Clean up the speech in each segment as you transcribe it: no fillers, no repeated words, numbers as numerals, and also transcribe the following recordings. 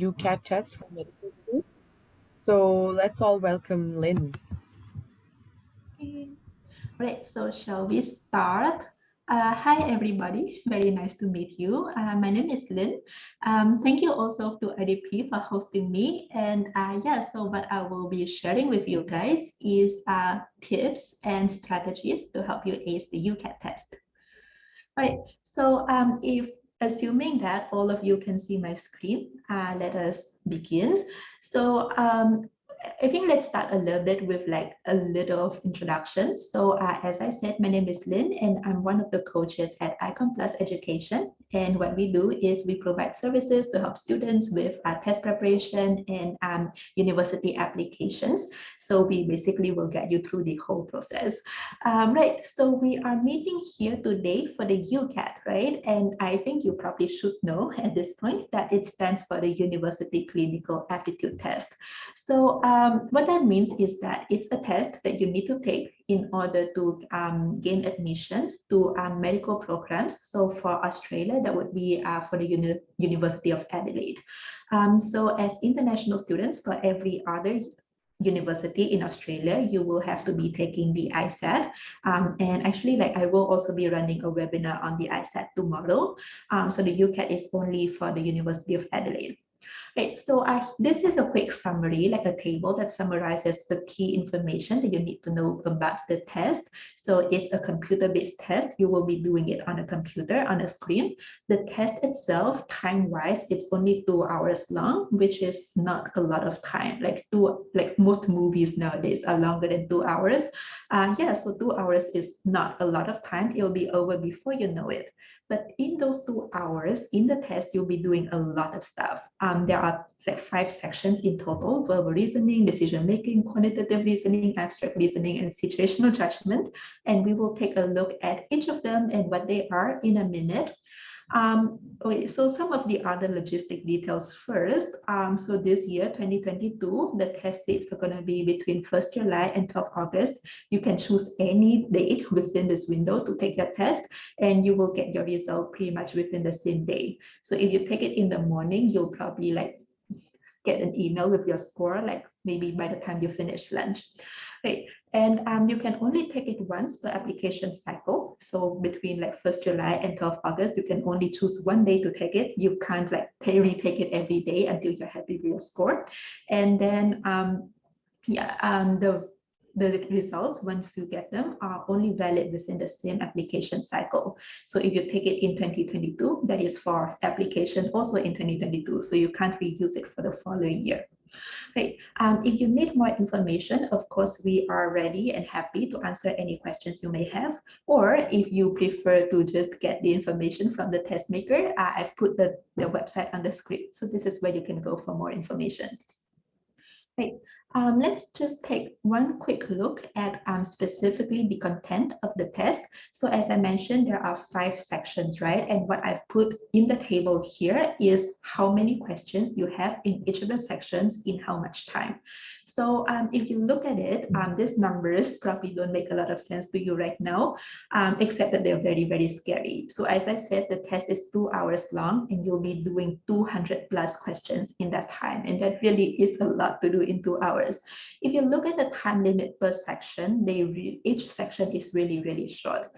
UCAT test for medical schools. So let's all welcome Lynn. Okay. Right, so shall we start? Hi, everybody. Very nice to meet you. My name is Lynn. Thank you also to IDP for hosting me. And yeah, so what I will be sharing with you guys is tips and strategies to help you ace the UCAT test. All right, so if assuming that all of you can see my screen, let us begin. So I think let's start a little bit with like a little of introduction. So as I said, my name is Lynn and I'm one of the coaches at Icon Plus Education. And what we do is we provide services to help students with test preparation and university applications. So we basically will get you through the whole process. Right, so we are meeting here today for the UCAT, right? And I think you probably should know at this point that it stands for the University Clinical Aptitude Test. So what that means is that it's a test that you need to take in order to gain admission to medical programs. So for Australia, that would be for the University of Adelaide. So as international students, for every other university in Australia, you will have to be taking the ISAT. And actually, like I will also be running a webinar on the ISAT tomorrow. So the UCAT is only for the University of Adelaide. Right, so this is a quick summary, like a table that summarizes the key information that you need to know about the test. So it's a computer-based test. You will be doing it on a computer, on a screen. The test itself, time-wise, it's only 2 hours long, which is not a lot of time. Like most movies nowadays are longer than 2 hours. Yeah, so 2 hours is not a lot of time. It'll be over before you know it. But in those 2 hours, in the test, you'll be doing a lot of stuff. There are like 5 sections in total: verbal reasoning, decision making, quantitative reasoning, abstract reasoning, and situational judgment. And we will take a look at each of them and what they are in a minute. Okay, so some of the other logistic details first. So this year, 2022, the test dates are going to be between 1st July and 12th August. You can choose any date within this window to take your test, and you will get your result pretty much within the same day. So if you take it in the morning, you'll probably like get an email with your score, like maybe by the time you finish lunch. Right. And you can only take it once per application cycle. So between like 1st July and 12th August, you can only choose one day to take it. You can't like retake it every day until you're happy with your score. And then yeah, the results, once you get them, are only valid within the same application cycle. So if you take it in 2022, that is for application also in 2022. So you can't reuse it for the following year. Right. If you need more information, of course, we are ready and happy to answer any questions you may have. Or if you prefer to just get the information from the test maker, I've put the website on the screen. So this is where you can go for more information. Right. Let's just take one quick look at specifically the content of the test. So as I mentioned, there are 5 sections, right? And what I've put in the table here is how many questions you have in each of the sections in how much time. So if you look at it, these numbers probably don't make a lot of sense to you right now, except that they're very, very scary. So as I said, the test is 2 hours long and you'll be doing 200 plus questions in that time. And that really is a lot to do in 2 hours. If you look at the time limit per section, each section is really, really short.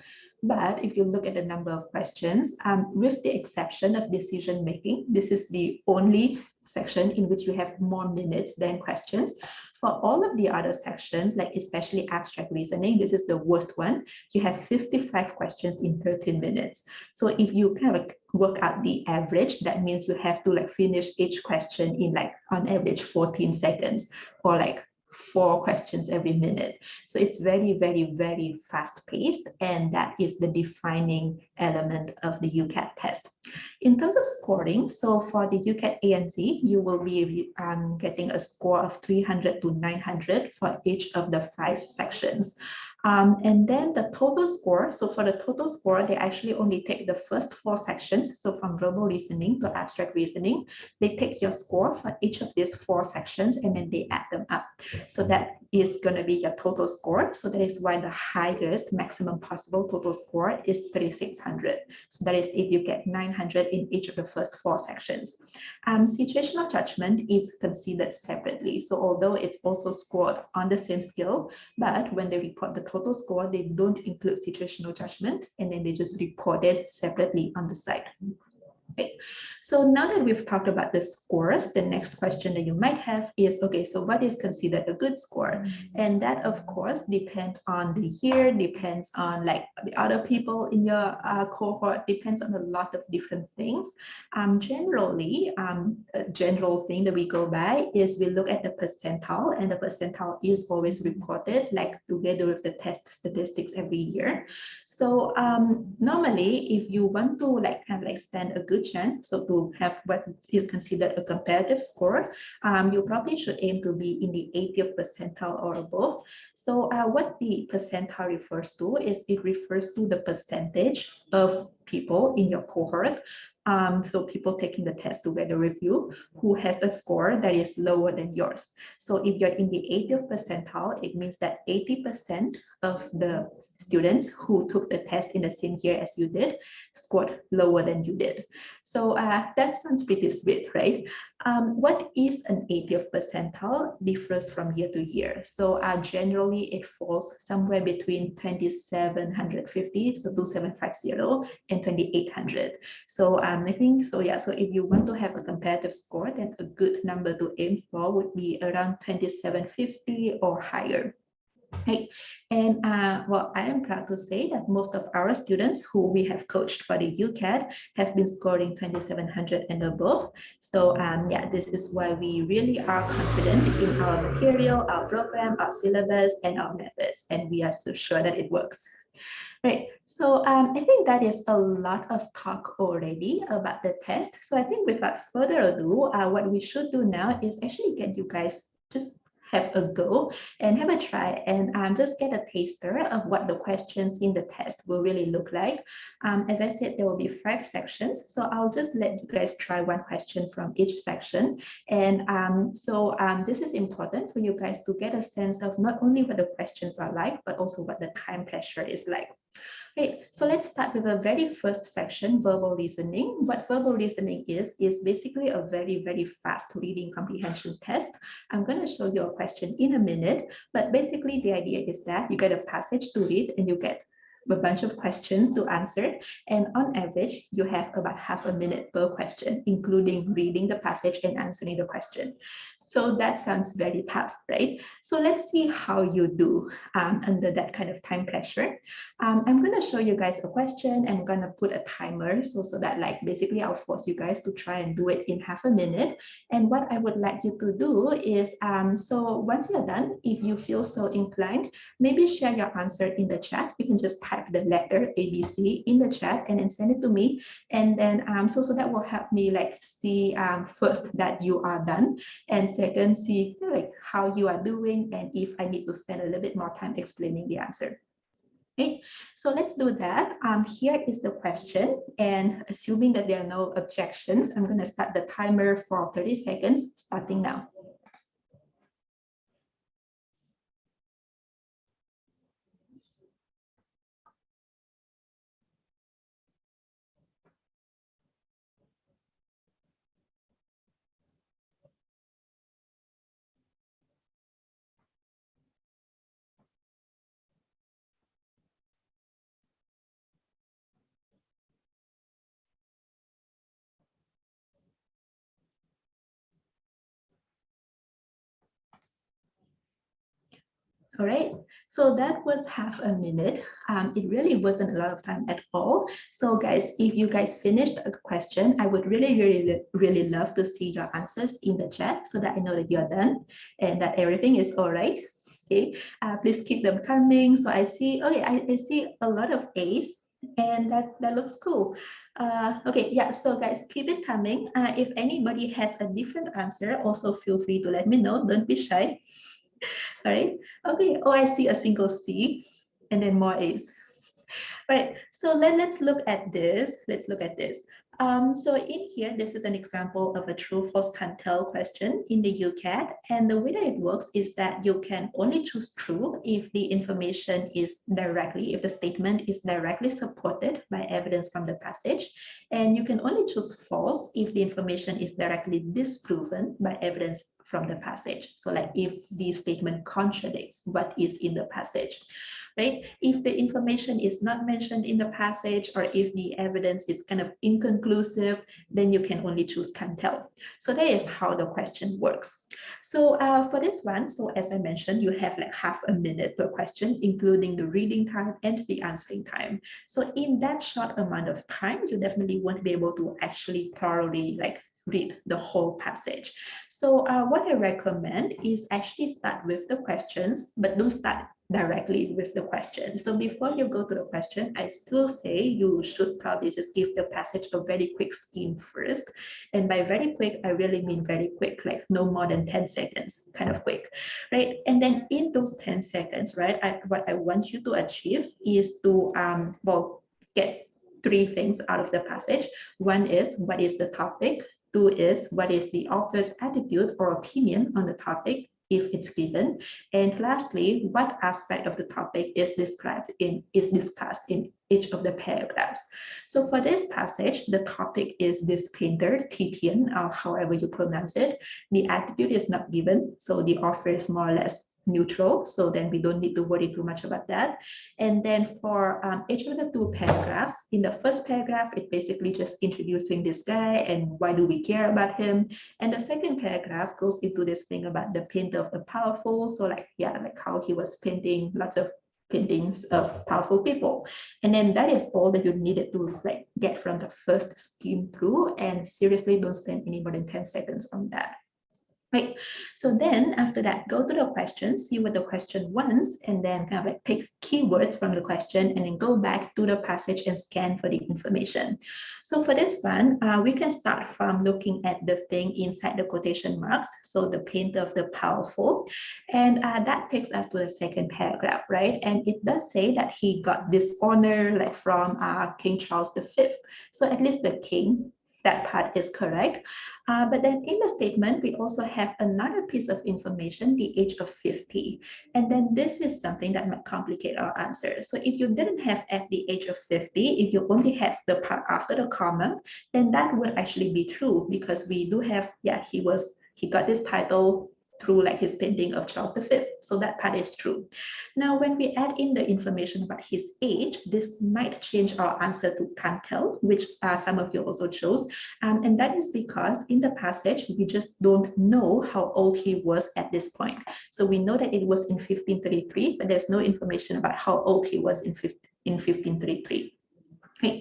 But if you look at the number of questions, with the exception of decision making, this is the only section in which you have more minutes than questions. For all of the other sections, like especially abstract reasoning, this is the worst one. You have 55 questions in 13 minutes. So if you kind of work out the average, that means you have to like finish each question in like on average 14 seconds or like 4 questions every minute. So it's very, very, very fast paced. And that is the defining element of the UCAT test. In terms of scoring, so for the UCAT ANC, you will be getting a score of 300 to 900 for each of the 5 sections. And then the total score, so for the total score, they actually only take the first 4 sections. So from verbal reasoning to abstract reasoning, they take your score for each of these 4 sections and then they add them up. So that is going to be your total score. So that is why the highest maximum possible total score is 3,600. So that is if you get 900 in each of the first 4 sections. Situational judgment is considered separately. So although it's also scored on the same scale, but when they report the total score, they don't include situational judgment, and then they just report it separately on the side. Okay. So now that we've talked about the scores, the next question that you might have is, okay, so what is considered a good score? And that, of course, depends on the year, depends on like the other people in your cohort, depends on a lot of different things. Generally, a general thing that we go by is we look at the percentile, and the percentile is always reported like together with the test statistics every year. So normally, if you want to like kind of like stand a good chance, so to have what is considered a comparative score, you probably should aim to be in the 80th percentile or above. So what the percentile refers to is it refers to the percentage of people in your cohort. So people taking the test together with you who has a score that is lower than yours. So if you're in the 80th percentile, it means that 80% of the students who took the test in the same year as you did scored lower than you did. So that sounds pretty sweet, right? What is an 80th percentile differs from year to year. So generally it falls somewhere between 2,750, so 2,750 and 2,800. So I think, so yeah, so if you want to have a comparative score, then a good number to aim for would be around 2,750 or higher. Right. And well, I am proud to say that most of our students who we have coached for the UCAT have been scoring 2,700 and above. So yeah, this is why we really are confident in our material, our program, our syllabus, and our methods. And we are so sure that it works. Right. So I think that is a lot of talk already about the test. So I think without further ado, what we should do now is actually get you guys just have a go and have a try and just get a taster of what the questions in the test will really look like. As I said, there will be 5 sections. So I'll just let you guys try one question from each section. And this is important for you guys to get a sense of not only what the questions are like, but also what the time pressure is like. Great. So let's start with the very first section, verbal listening. What verbal listening is basically a very, very fast reading comprehension test. I'm going to show you a question in a minute, but basically the idea is that you get a passage to read and you get a bunch of questions to answer. And on average, you have about half a minute per question, including reading the passage and answering the question. So that sounds very tough, right? So let's see how you do under that kind of time pressure. I'm going to show you guys a question. I'm going to put a timer so that like basically I'll force you guys to try and do it in half a minute. And what I would like you to do is, so once you're done, if you feel so inclined, maybe share your answer in the chat. You can just type the letter ABC in the chat and then send it to me. And then so that will help me like see first that you are done, and second, see like how you are doing and if I need to spend a little bit more time explaining the answer. Okay, so let's do that. Here is the question, and assuming that there are no objections, I'm going to start the timer for 30 seconds, starting now. All right, so that was half a minute. It really wasn't a lot of time at all. So guys, if you guys finished a question, I would really love to see your answers in the chat so that I know that you're done and that everything is all right. Okay, please keep them coming. So I see, okay, I see a lot of A's, and that looks cool. Okay, yeah, so guys, keep it coming. If anybody has a different answer, also feel free to let me know. Don't be shy. All right. Okay. Oh, I see a single C and then more A's. All right. So let's look at this. Let's look at this. So in here, this is an example of a true false can tell question in the UCAT. And the way that it works is that you can only choose true if the information is directly, if the statement is directly supported by evidence from the passage. And you can only choose false if the information is directly disproven by evidence from the passage. So like if the statement contradicts what is in the passage. Right? If the information is not mentioned in the passage or if the evidence is kind of inconclusive, then you can only choose can tell. So that is how the question works. So for this one, so as I mentioned, you have like half a minute per question, including the reading time and the answering time. So in that short amount of time, you definitely won't be able to actually thoroughly like read the whole passage. So what I recommend is actually start with the questions, but don't start directly with the question. So before you go to the question, I still say you should probably just give the passage a very quick skim first. And by very quick, I really mean very quick, like no more than 10 seconds, kind of quick, right? And then in those 10 seconds, right, what I want you to achieve is to, well, get three things out of the passage. One is, what is the topic? Two is, what is the author's attitude or opinion on the topic, if it's given? And lastly, what aspect of the topic is discussed in each of the paragraphs? So for this passage, the topic is this painter, Titian, or however you pronounce it. The attitude is not given, so the author is more or less neutral, so then we don't need to worry too much about that. And then for each of the two paragraphs, in the first paragraph, it basically just introducing this guy and why do we care about him. And the second paragraph goes into this thing about the painter of the powerful. So like, yeah, like how he was painting lots of paintings of powerful people. And then that is all that you needed to like get from the first skim through. And seriously, don't spend any more than 10 seconds on that. Right. So then after that, go to the question, see what the question wants, and then kind of like take keywords from the question and then go back to the passage and scan for the information. So for this one, we can start from looking at the thing inside the quotation marks. So the painter of the powerful. And that takes us to the second paragraph, right? And it does say that he got this honor like from King Charles V. So at least the king, that part is correct. But then in the statement, we also have another piece of information, the age of 50. And then this is something that might complicate our answer. So if you didn't have at the age of 50, if you only have the part after the comma, then that would actually be true because we do have, yeah, he got this title through like his painting of Charles V. So that part is true. Now, when we add in the information about his age, this might change our answer to can't tell, which some of you also chose. And that is because in the passage, we just don't know how old he was at this point. So we know that it was in 1533, but there's no information about how old he was in 1533. Okay,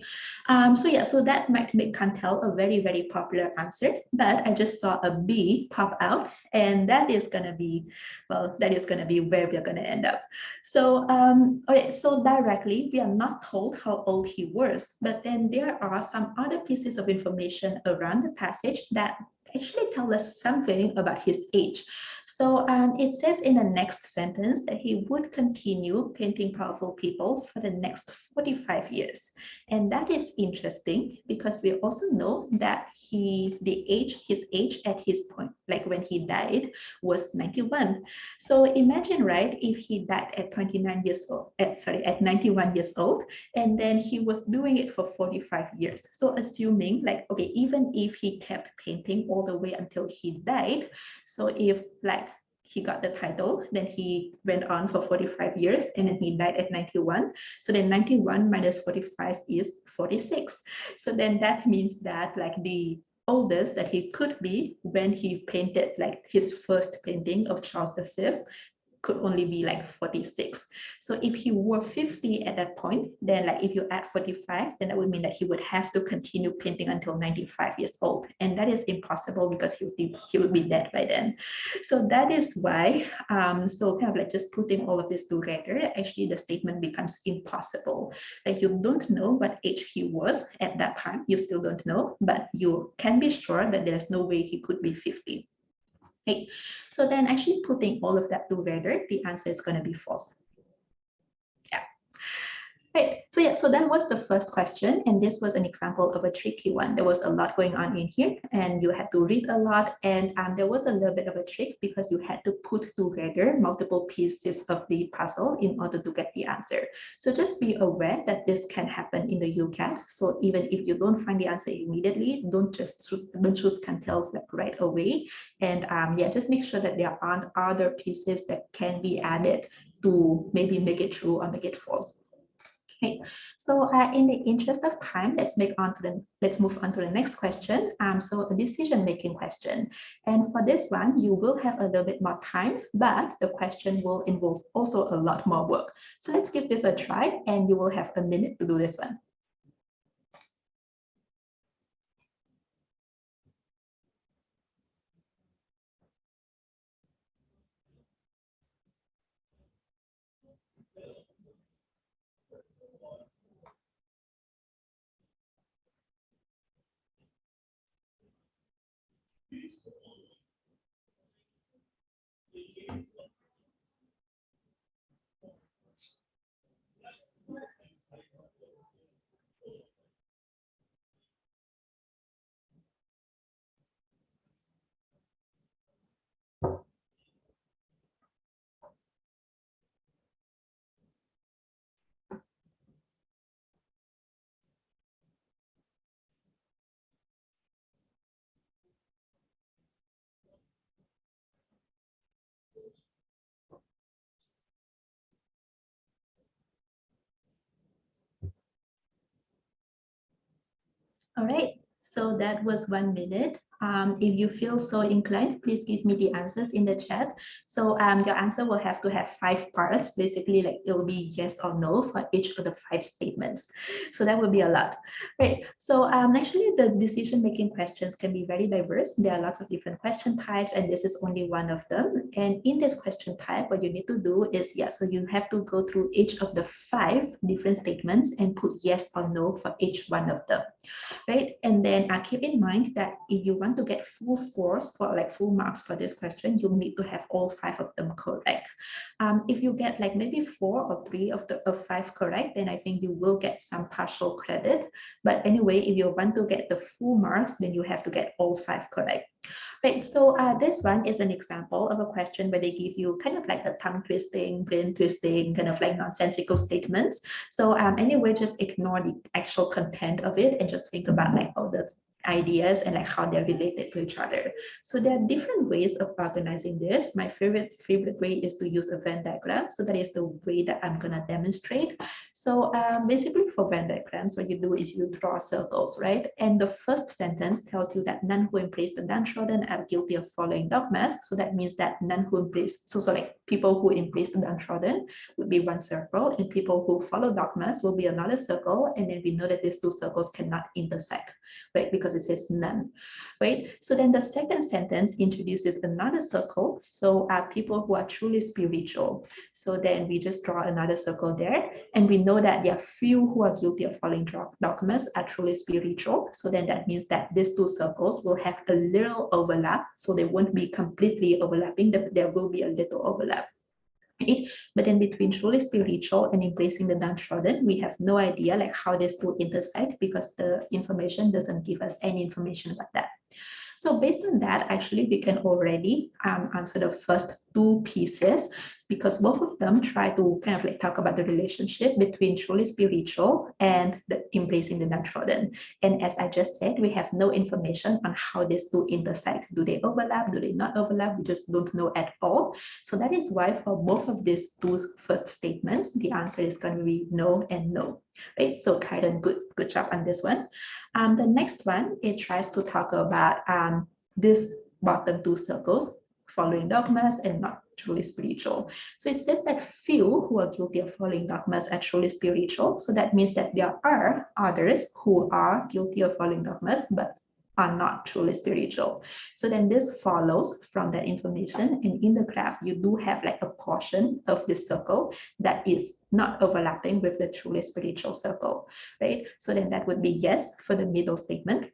so yeah, so that might make can't tell a very, very popular answer, but I just saw a B pop out, and that is gonna be, well, that is gonna be where we're gonna end up. So, all right, so directly, we are not told how old he was, but then there are some other pieces of information around the passage that actually tell us something about his age. So it says in the next sentence that he would continue painting powerful people for the next 45 years. And that is interesting because we also know that his age at his point, like when he died, was 91. So imagine, right, if he died at 29 years old, at 91 years old, and then he was doing it for 45 years. So assuming like, okay, even if he kept painting all the way until he died, so if like he got the title, then he went on for 45 years and then he died at 91. So then 91 minus 45 is 46. So then that means that like the oldest that he could be when he painted like his first painting of Charles V could only be like 46. So if he were 50 at that point, then like if you add 45, then that would mean that he would have to continue painting until 95 years old. And that is impossible because he would be dead by then. So that is why, so kind of like just putting all of this together, actually the statement becomes impossible. Like you don't know what age he was at that time, you still don't know, but you can be sure that there's no way he could be 50. Okay, so then actually putting all of that together, the answer is going to be false. Yeah. Right. So yeah, so that was the first question. And this was an example of a tricky one. There was a lot going on in here and you had to read a lot. And there was a little bit of a trick because you had to put together multiple pieces of the puzzle in order to get the answer. So just be aware that this can happen in the UCAT. So even if you don't find the answer immediately, don't choose CANTEL like right away. And yeah, just make sure that there aren't other pieces that can be added to maybe make it true or make it false. Okay, so in the interest of time, let's move on to the next question. So a decision-making question, and for this one, you will have a little bit more time, but the question will involve also a lot more work. So let's give this a try, and you will have a minute to do this one. All right, so that was 1 minute. If you feel so inclined, please give me the answers in the chat. So your answer will have to have 5 parts. Basically, like it will be yes or no for each of the 5 statements. So that will be a lot. Right. So actually, the decision-making questions can be very diverse. There are lots of different question types, and this is only one of them. And in this question type, what you need to do is, yeah, so you have to go through each of the 5 different statements and put yes or no for each one of them. Right? And then keep in mind that if you want to get full scores for like full marks for this question, you need to have all 5 of them correct. If you get like maybe 4 or 3 of 5 correct, then I think you will get some partial credit. But anyway, if you want to get the full marks, then you have to get all 5 correct. Right, so this one is an example of a question where they give you kind of like a tongue twisting, brain twisting, kind of like nonsensical statements. So anyway, just ignore the actual content of it and just think about like all the ideas and like how they're related to each other. So there are different ways of organizing this. My favorite way is to use a Venn diagram. So that is the way that I'm gonna demonstrate. So basically for Venn diagrams, what you do is you draw circles, right? And the first sentence tells you that none who embrace the downtrodden are guilty of following dogmas. So that means that none who embrace, so like people who embrace the downtrodden would be one circle, and people who follow dogmas will be another circle. And then we know that these two circles cannot intersect, right? Because it says none, right? So then the second sentence introduces another circle. So people who are truly spiritual. So then we just draw another circle there, and we know that there are few who are guilty of following dogmas are truly spiritual. So then that means that these two circles will have a little overlap. So they won't be completely overlapping, there will be a little overlap. Right? But then between truly spiritual and embracing the downtrodden, we have no idea like how these two intersect because the information doesn't give us any information about that. So based on that, actually, we can already answer the first 2 pieces because both of them try to kind of like talk about the relationship between truly spiritual and the embracing the downtrodden. And as I just said, we have no information on how these two intersect. Do they overlap? Do they not overlap? We just don't know at all. So that is why for both of these 2 first statements, the answer is going to be no and no. Right? So Karen, good job on this one. The next one, it tries to talk about this bottom 2 circles, following dogmas and not truly spiritual. So it says that few who are guilty of following dogmas are truly spiritual. So that means that there are others who are guilty of following dogmas, but are not truly spiritual. So then this follows from that information. And in the graph, you do have like a portion of this circle that is not overlapping with the truly spiritual circle, right? So then that would be yes for the middle statement.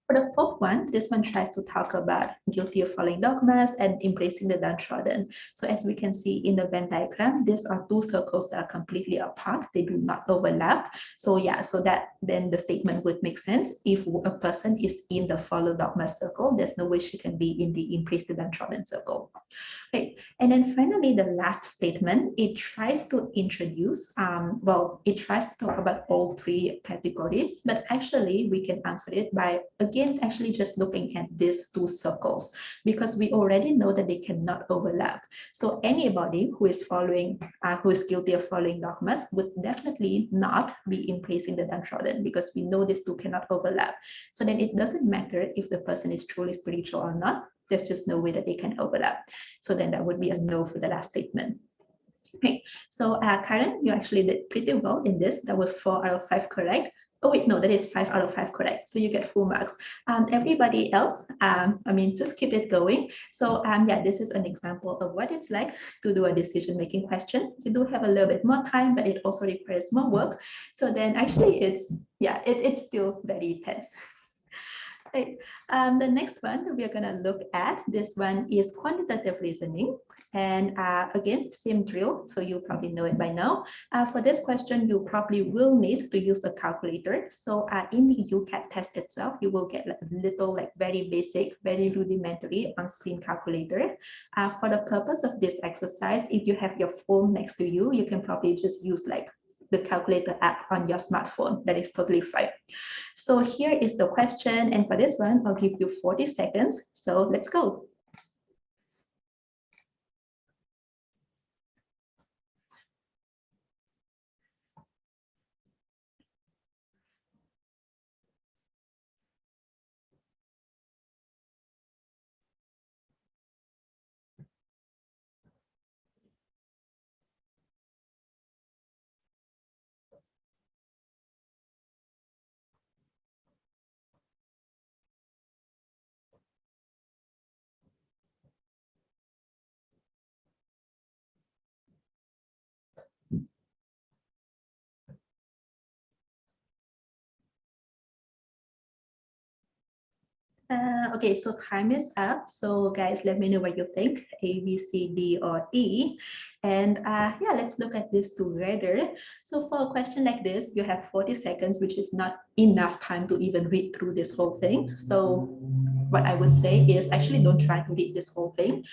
For the fourth one, this one tries to talk about guilty of following dogmas and embracing the downtrodden. So as we can see in the Venn diagram, these are two circles that are completely apart. They do not overlap. So yeah, so that then the statement would make sense. If a person is in the follow dogma circle, there's no way she can be in the embrace the downtrodden circle. Right. And then finally, the last statement, it tries to introduce, well, it tries to talk about all three categories, but actually we can answer it by, again, actually just looking at these two circles, because we already know that they cannot overlap. So anybody who is following, who is guilty of following dogmas would definitely not be embracing the downtrodden, because we know these two cannot overlap. So then it doesn't matter if the person is truly spiritual or not, there's just no way that they can overlap. So then that would be a no for the last statement. Okay, so Karen, you actually did pretty well in this. That was 4 out of 5 correct. Oh wait, no, that is 5 out of 5 correct. So you get full marks. Everybody else, I mean, just keep it going. So yeah, this is an example of what it's like to do a decision-making question. You do have a little bit more time, but it also requires more work. So then actually it's, yeah, it's still very intense. Right. The next one we are going to look at, this one is quantitative reasoning. And again, same drill, so you probably know it by now. For this question, you probably will need to use a calculator. So in the UCAT test itself, you will get like a little, like very basic, very rudimentary on-screen calculator. For the purpose of this exercise, if you have your phone next to you, you can probably just use like the calculator app on your smartphone. That is totally fine. So here is the question, and for this one, I'll give you 40 seconds. So let's go. Okay, so time is up. So guys, let me know what you think, A, B, C, D, or E. And yeah, let's look at this together. So for a question like this, you have 40 seconds, which is not enough time to even read through this whole thing. So what I would say is actually don't try to read this whole thing.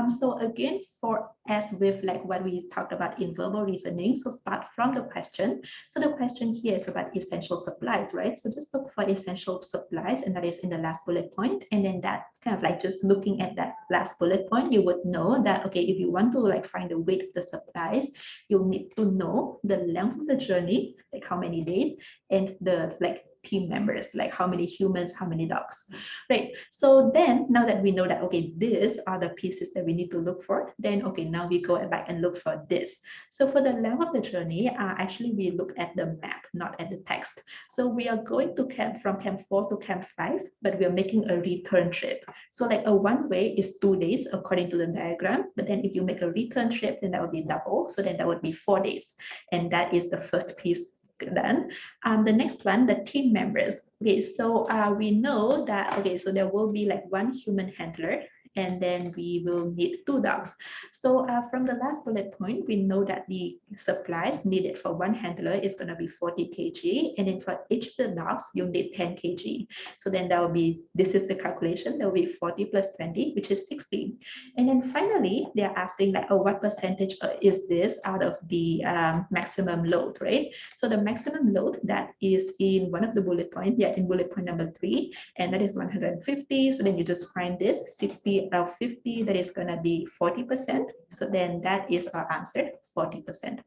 So again, for as with like what we talked about in verbal reasoning, so start from the question. So the question here is about essential supplies, right? So just look for essential supplies, and that is in the last bullet point. And then that kind of like just looking at that last bullet point, you would know that, okay, if you want to like find the weight of the supplies, you'll need to know the length of the journey, like how many days, and the like team members, like how many humans, how many dogs, right? So then now that we know that, okay, these are the pieces that we need to look for, then okay, now we go back and look for this. So for the length of the journey, actually we look at the map, not at the text. So we are going to camp from camp 4 to camp 5, but we are making a return trip. So like a one way is 2 days according to the diagram, but then if you make a return trip, then that would be double. So then that would be 4 days. And that is the first piece done. The next one, the team members. Okay, so we know that, okay, so there will be like one human handler, and then we will need 2 dogs. So from the last bullet point, we know that the supplies needed for one handler is going to be 40 kg, and then for each of the dogs, you'll need 10 kg. So then that will be, this is the calculation, that will be 40 plus 20, which is 60. And then finally, they're asking like, oh, what percentage is this out of the maximum load, right? So the maximum load that is in one of the bullet points, yeah, in bullet point number 3, and that is 150. So then you just find this 60 out of 50, that is going to be 40%. So then that is our answer, 40%.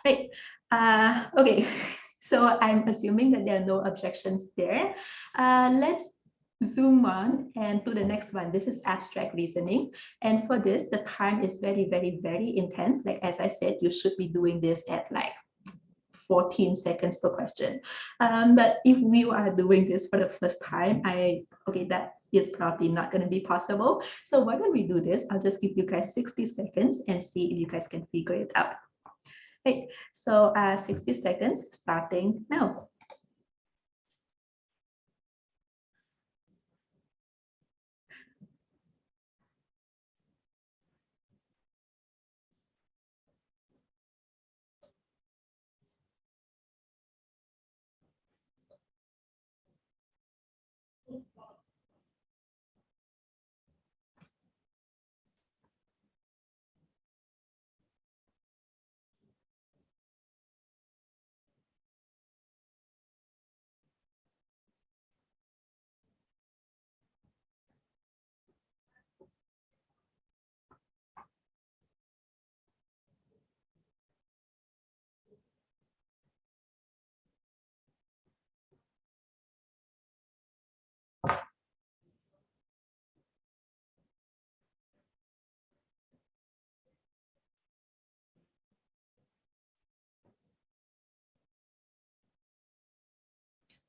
Right. Okay. So I'm assuming that there are no objections there. Let's zoom on and to the next one. This is abstract reasoning. And for this, the time is very, very, very intense. Like, as I said, you should be doing this at like 14 seconds per question. But if we are doing this for the first time, okay, that is probably not going to be possible. So why don't we do this? I'll just give you guys 60 seconds and see if you guys can figure it out. Okay, so 60 seconds starting now.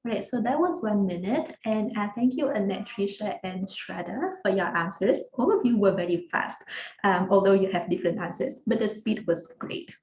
Right, so that was 1 minute, and thank you, Annette, Trisha, and Shraddha for your answers. All of you were very fast, although you have different answers, but the speed was great.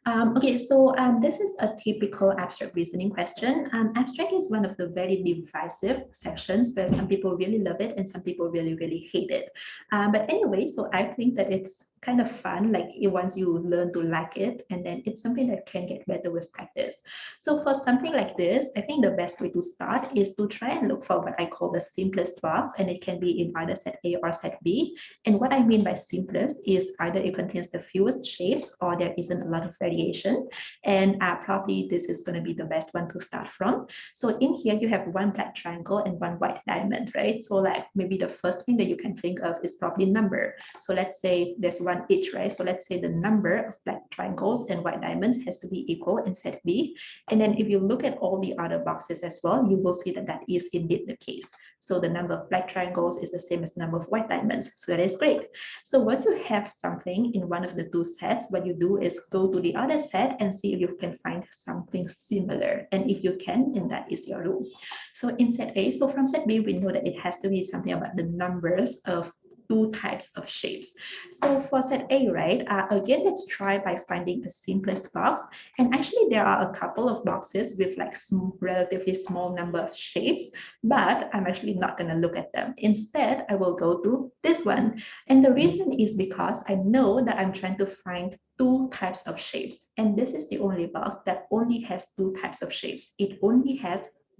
Okay, so this is a typical abstract reasoning question. Abstract is one of the very divisive sections where some people really love it and some people really, really hate it. But anyway, so I think that it's kind of fun, like once you learn to like it, and then it's something that can get better with practice. So for something like this, I think the best way to start is to try and look for what I call the simplest box, and it can be in either set A or set B. And what I mean by simplest is either it contains the fewest shapes or there isn't a lot of variation. And probably this is going to be the best one to start from. So in here, you have one black triangle and one white diamond, right? So like maybe the first thing that you can think of is probably number. So let's say there's one each, right? So let's say the number of black triangles and white diamonds has to be equal in set B. And then if you look at all the other boxes as well, you will see that that is indeed the case. So the number of black triangles is the same as the number of white diamonds. So that is great. So once you have something in one of the two sets, what you do is go to the other set and see if you can find something similar. And if you can, then that is your rule. So in set A, so from set B, we know that it has to be something about the numbers of two types of shapes. So for set A, right, again, let's try by finding the simplest box. And actually, there are a couple of boxes with like relatively small number of shapes, but I'm actually not going to look at them. Instead, I will go to this one. And the reason is because I know that I'm trying to find two types of shapes. And this is the only box that only has two types of shapes. It only has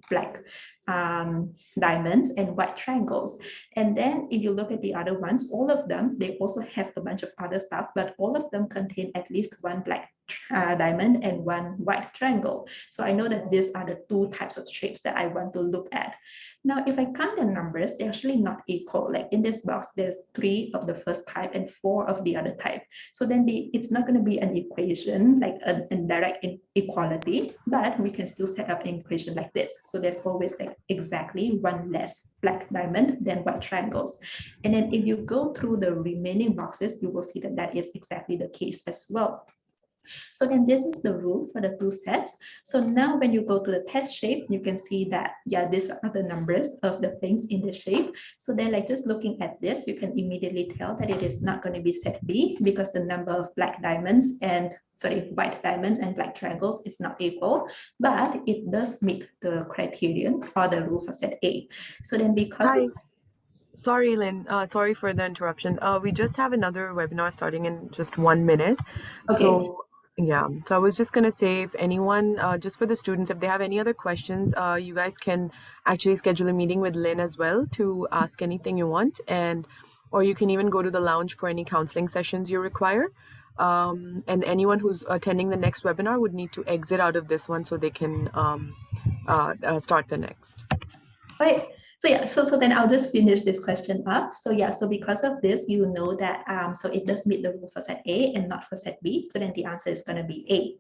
black diamonds and white triangles. And then if you look at the other ones, all of them, they also have a bunch of other stuff, but all of them contain at least one black diamond and one white triangle. So I know that these are the two types of shapes that I want to look at. Now, if I count the numbers, they're actually not equal. Like in this box, there's 3 of the first type and 4 of the other type. So then it's not going to be an equation, like a direct equality, but we can still set up an equation like this. So there's always like exactly one less black diamond than white triangles. And then if you go through the remaining boxes, you will see that that is exactly the case as well. So then this is the rule for the two sets. So now when you go to the test shape, you can see that, yeah, these are the numbers of the things in the shape. So then like just looking at this, you can immediately tell that it is not going to be set B because the number of black diamonds and white diamonds and black triangles is not equal, but it does meet the criterion for the rule for set A. So then because Hi. Sorry, Lynn. Sorry for the interruption. We just have another webinar starting in just 1 minute. okay. So, yeah. So I was just going to say, if anyone, just for the students, if they have any other questions, you guys can actually schedule a meeting with Lynn as well to ask anything you want. Or you can even go to the lounge for any counseling sessions you require. And anyone who's attending the next webinar would need to exit out of this one so they can start the next. All right. So yeah, so then I'll just finish this question up. So yeah, so because of this, you know that so it does meet the rule for set A and not for set B. So then the answer is going to be A.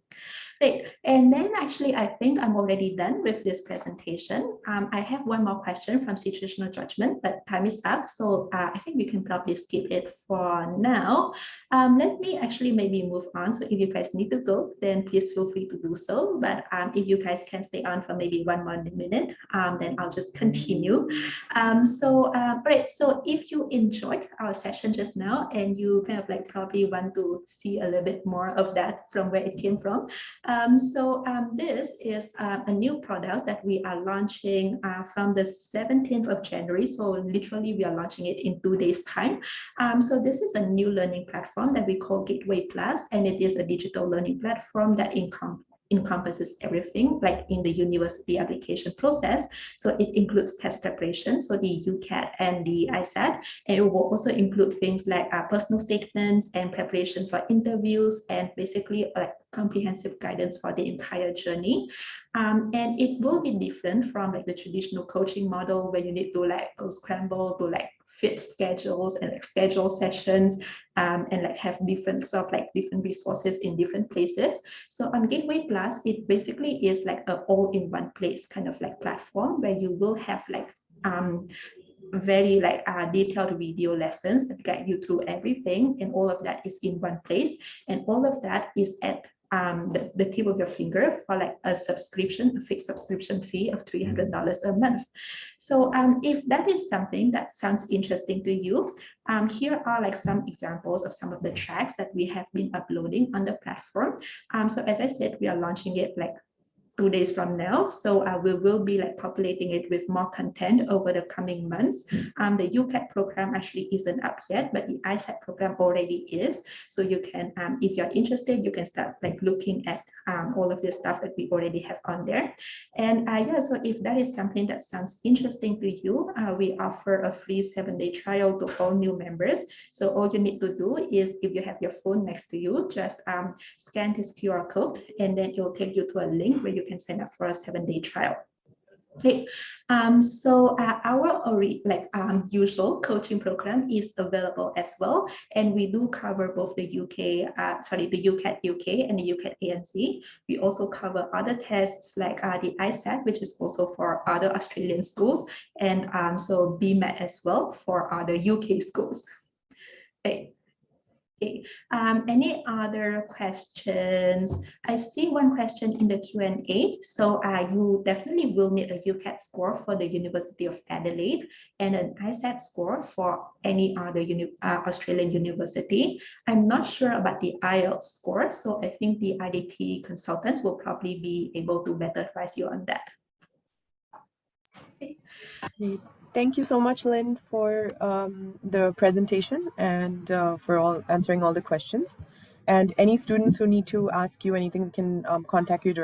Great. And then actually, I think I'm already done with this presentation. I have one more question from situational judgment, but time is up. So I think we can probably skip it for now. Let me actually maybe move on. So if you guys need to go, then please feel free to do so. But if you guys can stay on for maybe 1 more minute, then I'll just continue. Right. So if you enjoyed our session just now and you kind of like probably want to see a little bit more of that from where it came from, this is a new product that we are launching from the 17th of January. So literally we are launching it in 2 days time. So this is a new learning platform that we call Gateway Plus, and it is a digital learning platform that encompasses everything like in the university application process. So it includes test preparation, so the UCAT and the ISAT, and it will also include things like personal statements and preparation for interviews and basically like comprehensive guidance for the entire journey. And it will be different from like the traditional coaching model where you need to like go scramble to like fit schedules and like schedule sessions and like have different sort of like different resources in different places. So on Gateway Plus, it basically is like a all-in-one place kind of like platform where you will have like very like detailed video lessons that guide you through everything, and all of that is in one place, and all of that is at the tip of your finger for like a subscription, a fixed subscription fee of $300 a month. So if that is something that sounds interesting to you, here are like some examples of some of the tracks that we have been uploading on the platform. So as I said, we are launching it like 2 days from now. So we will be like populating it with more content over the coming months. The UCAT program actually isn't up yet, but the ISAT program already is. So you can, if you're interested, you can start like looking at all of this stuff that we already have on there. And yeah, so if that is something that sounds interesting to you, we offer a free 7-day trial to all new members. So all you need to do is, if you have your phone next to you, just scan this QR code, and then it will take you to a link where you can sign up for a 7-day trial. Okay, so our usual coaching program is available as well, and we do cover both the the UCAT UK and the UCAT ANZ. We also cover other tests like the ISAT, which is also for other Australian schools, and so BMAT as well for other UK schools. Okay. Okay. Any other questions? I see one question in the Q&A. So you definitely will need a UCAT score for the University of Adelaide and an ISAT score for any other Australian university. I'm not sure about the IELTS score, so I think the IDP consultants will probably be able to better advise you on that. Okay. Thank you so much, Lynn, for the presentation and for answering all the questions. And any students who need to ask you anything can contact you directly.